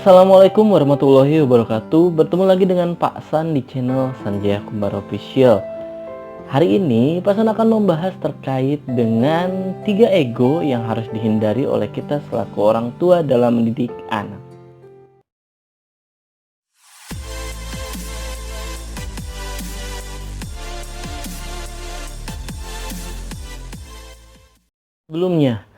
Assalamualaikum warahmatullahi wabarakatuh. Bertemu lagi dengan Pak San di channel Sanjaya Kumbar Official. Hari ini Pak San akan membahas terkait dengan 3 ego yang harus dihindari oleh kita selaku orang tua dalam mendidik anak. Sebelumnya,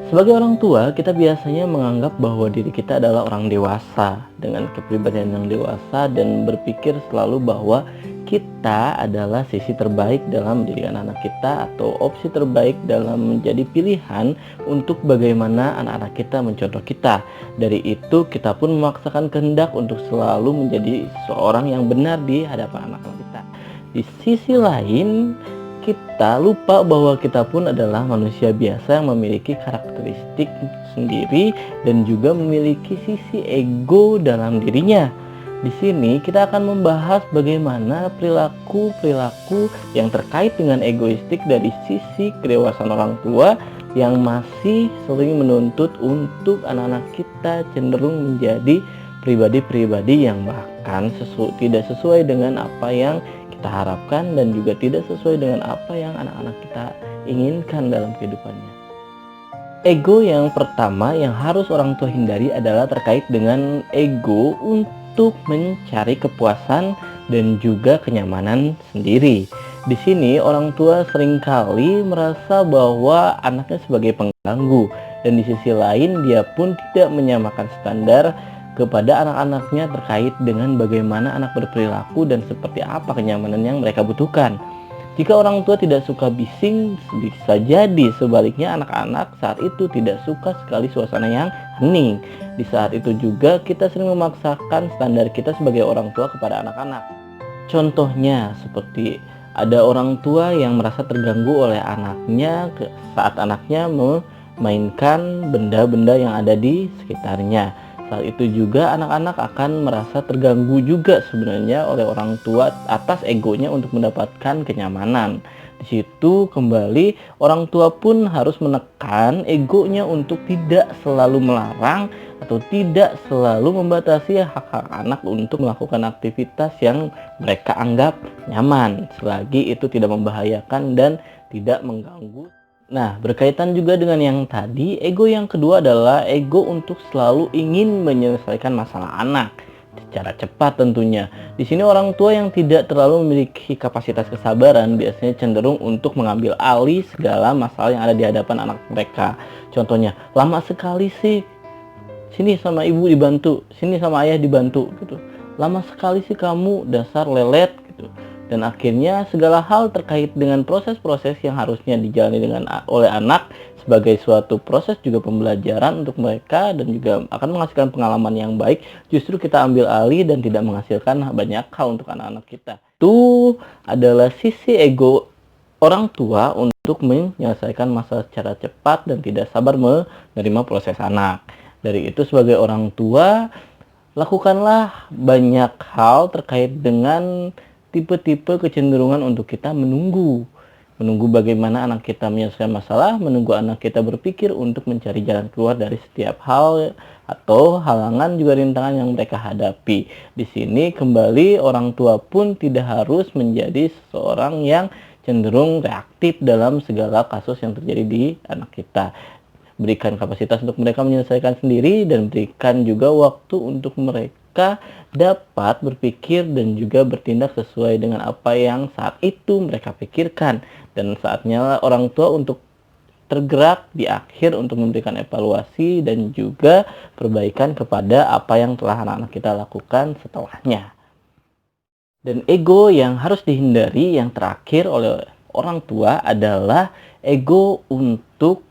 sebagai orang tua, kita biasanya menganggap bahwa diri kita adalah orang dewasa dengan kepribadian yang dewasa dan berpikir selalu bahwa kita adalah sisi terbaik dalam mendidik anak-anak kita atau opsi terbaik dalam menjadi pilihan untuk bagaimana anak-anak kita mencontoh kita. Dari itu, kita pun memaksakan kehendak untuk selalu menjadi seorang yang benar di hadapan anak-anak kita. Di sisi lain, kita lupa bahwa kita pun adalah manusia biasa yang memiliki karakteristik sendiri dan juga memiliki sisi ego dalam dirinya. Di sini kita akan membahas bagaimana perilaku-perilaku yang terkait dengan egoistik dari sisi kedewasaan orang tua yang masih sering menuntut untuk anak-anak kita cenderung menjadi pribadi-pribadi yang bahkan tidak sesuai dengan apa yang kita harapkan dan juga tidak sesuai dengan apa yang anak-anak kita inginkan dalam kehidupannya. Ego yang pertama yang harus orang tua hindari adalah terkait dengan ego untuk mencari kepuasan dan juga kenyamanan sendiri. Di sini orang tua seringkali merasa bahwa anaknya sebagai pengganggu dan di sisi lain dia pun tidak menyamakan standar kepada anak-anaknya terkait dengan bagaimana anak berperilaku dan seperti apa kenyamanan yang mereka butuhkan. Jika orang tua tidak suka bising, bisa jadi sebaliknya anak-anak saat itu tidak suka sekali suasana yang hening. Di saat itu juga kita sering memaksakan standar kita sebagai orang tua kepada anak-anak. Contohnya seperti ada orang tua yang merasa terganggu oleh anaknya saat anaknya memainkan benda-benda yang ada di sekitarnya. Saat itu juga anak-anak akan merasa terganggu juga sebenarnya oleh orang tua atas egonya untuk mendapatkan kenyamanan. Di situ kembali orang tua pun harus menekan egonya untuk tidak selalu melarang atau tidak selalu membatasi hak-hak anak untuk melakukan aktivitas yang mereka anggap nyaman selagi itu tidak membahayakan dan tidak mengganggu. Nah, berkaitan juga dengan yang tadi, ego yang kedua adalah ego untuk selalu ingin menyelesaikan masalah anak secara cepat tentunya. Di sini orang tua yang tidak terlalu memiliki kapasitas kesabaran biasanya cenderung untuk mengambil alih segala masalah yang ada di hadapan anak mereka. Contohnya, lama sekali sih, sini sama ibu dibantu, sini sama ayah dibantu gitu. Lama sekali sih kamu, dasar lelet gitu. Dan akhirnya segala hal terkait dengan proses-proses yang harusnya dijalani oleh anak sebagai suatu proses juga pembelajaran untuk mereka dan juga akan menghasilkan pengalaman yang baik, justru kita ambil alih dan tidak menghasilkan banyak hal untuk anak-anak kita. Itu adalah sisi ego orang tua untuk menyelesaikan masalah secara cepat dan tidak sabar menerima proses anak. Dari itu sebagai orang tua, lakukanlah banyak hal terkait dengan tipe-tipe kecenderungan untuk kita menunggu bagaimana anak kita menyelesaikan masalah, menunggu anak kita berpikir untuk mencari jalan keluar dari setiap hal atau halangan juga rintangan yang mereka hadapi. Di sini kembali orang tua pun tidak harus menjadi seseorang yang cenderung reaktif dalam segala kasus yang terjadi di anak kita. Berikan kapasitas untuk mereka menyelesaikan sendiri dan berikan juga waktu untuk mereka dapat berpikir dan juga bertindak sesuai dengan apa yang saat itu mereka pikirkan. Dan saatnya orang tua untuk tergerak di akhir untuk memberikan evaluasi dan juga perbaikan kepada apa yang telah anak-anak kita lakukan setelahnya. Dan ego yang harus dihindari yang terakhir oleh orang tua adalah ego untuk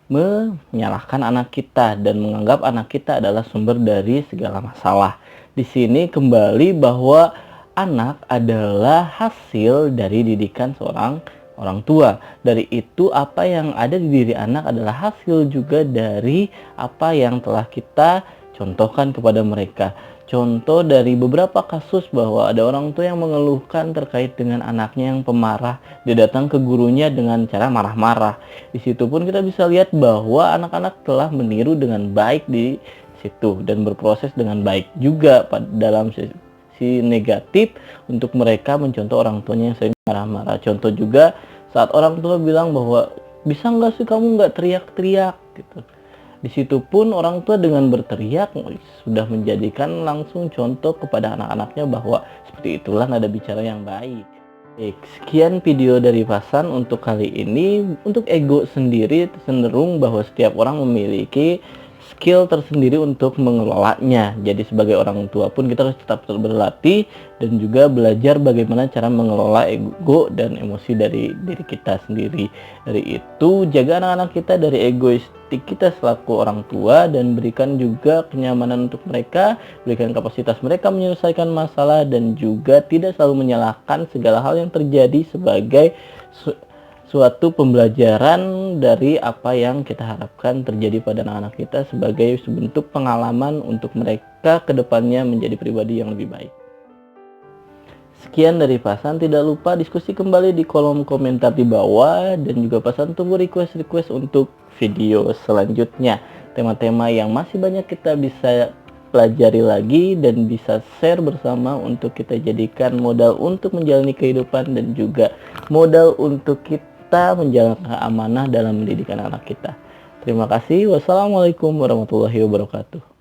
menyalahkan anak kita dan menganggap anak kita adalah sumber dari segala masalah. Di sini kembali bahwa anak adalah hasil dari didikan seorang orang tua. Dari itu apa yang ada di diri anak adalah hasil juga dari apa yang telah kita contohkan kepada mereka. Contoh dari beberapa kasus bahwa ada orang tua yang mengeluhkan terkait dengan anaknya yang pemarah. Dia datang ke gurunya dengan cara marah-marah. Di situ pun kita bisa lihat bahwa anak-anak telah meniru dengan baik di situ dan berproses dengan baik juga dalam sisi negatif untuk mereka mencontoh orang tuanya yang sering marah-marah. Contoh juga saat orang tua bilang bahwa bisa nggak sih kamu nggak teriak-teriak gitu. Di situ pun orang tua dengan berteriak sudah menjadikan langsung contoh kepada anak-anaknya bahwa seperti itulah nada bicara yang baik. Baik, sekian video dari Fasan untuk kali ini. Untuk ego sendiri cenderung bahwa setiap orang memiliki skill tersendiri untuk mengelolanya. Jadi sebagai orang tua pun kita harus tetap berlatih dan juga belajar bagaimana cara mengelola ego dan emosi dari diri kita sendiri. Dari itu, jaga anak-anak kita dari egoistik kita selaku orang tua dan berikan juga kenyamanan untuk mereka, berikan kapasitas mereka menyelesaikan masalah dan juga tidak selalu menyalahkan segala hal yang terjadi sebagai suatu pembelajaran dari apa yang kita harapkan terjadi pada anak-anak kita sebagai bentuk pengalaman untuk mereka ke depannya menjadi pribadi yang lebih baik. Sekian dari Pasan, tidak lupa diskusi kembali di kolom komentar di bawah dan juga Pasan tunggu request untuk video selanjutnya. Tema-tema yang masih banyak kita bisa pelajari lagi dan bisa share bersama untuk kita jadikan modal untuk menjalani kehidupan dan juga modal untuk kita menjalankan amanah dalam mendidik anak-anak kita. Terima kasih. Wassalamualaikum warahmatullahi wabarakatuh.